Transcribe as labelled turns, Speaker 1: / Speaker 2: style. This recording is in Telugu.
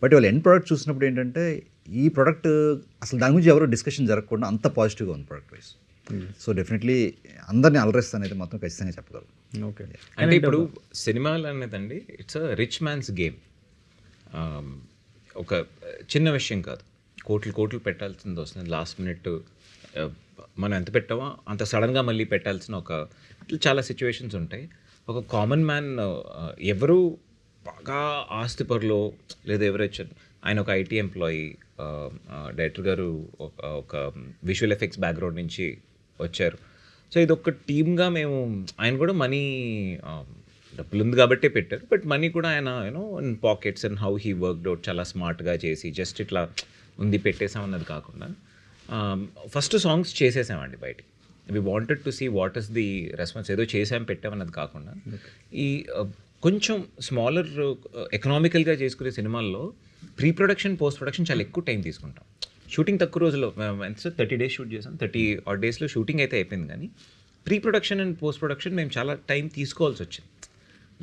Speaker 1: బట్ వాళ్ళ ఎండ్ ప్రోడక్ట్ చూసినప్పుడు ఏంటంటే ఈ ప్రోడక్ట్ అసలు దాని గురించి ఎవరు డిస్కషన్ జరగకుండా అంత పాజిటివ్గా ఉంది ప్రోడక్ట్ వైజ్. సో డెఫినెట్లీ అందరినీ అలరిస్తాను అయితే మాత్రం ఖచ్చితంగా చెప్పగలరు.
Speaker 2: ఓకే,
Speaker 3: అంటే ఇప్పుడు సినిమాలు అనేదండి it's a rich man's game. ఒక చిన్న విషయం కాదు, కోట్లు పెట్టాల్సింది వస్తుంది లాస్ట్ మినిట్. మనం ఎంత పెట్టామో అంత సడన్గా మళ్ళీ పెట్టాల్సిన చాలా సిచ్యువేషన్స్ ఉంటాయి. ఒక కామన్ మ్యాన్ ఎవరు బాగా ఆస్తిపరులో లేదా ఎవరైనా ఆయన ఒక ఐటీ ఎంప్లాయీ, డైరెక్టర్ గారు ఒక విజువల్ ఎఫెక్ట్స్ బ్యాక్గ్రౌండ్ నుంచి వచ్చారు. సో ఇది ఒక టీమ్గా మేము, ఆయన కూడా మనీ డబ్బులు ఉంది కాబట్టే పెట్టారు, బట్ మనీ కూడా ఆయన you know in pockets and how he worked out చాలా స్మార్ట్గా చేసి జస్ట్ ఇట్లా ఉంది పెట్టేసామన్నది కాకుండా ఫస్ట్ సాంగ్స్ చేసేసామండి బయటికి. We wanted to see what is the response. ఏదో చేసాం పెట్టామన్నది కాకుండా ఈ కొంచెం స్మాలర్ ఎకనామికల్గా చేసుకునే సినిమాల్లో ప్రీ ప్రొడక్షన్ పోస్ట్ ప్రొడక్షన్ చాలా ఎక్కువ టైం తీసుకుంటాం. షూటింగ్ తక్కువ రోజుల్లో ఎంత 30 days షూట్ చేసాం, 30 odd daysలో షూటింగ్ అయితే అయిపోయింది, కానీ pre production and post production మేము చాలా టైం తీసుకోవాల్సి వచ్చింది.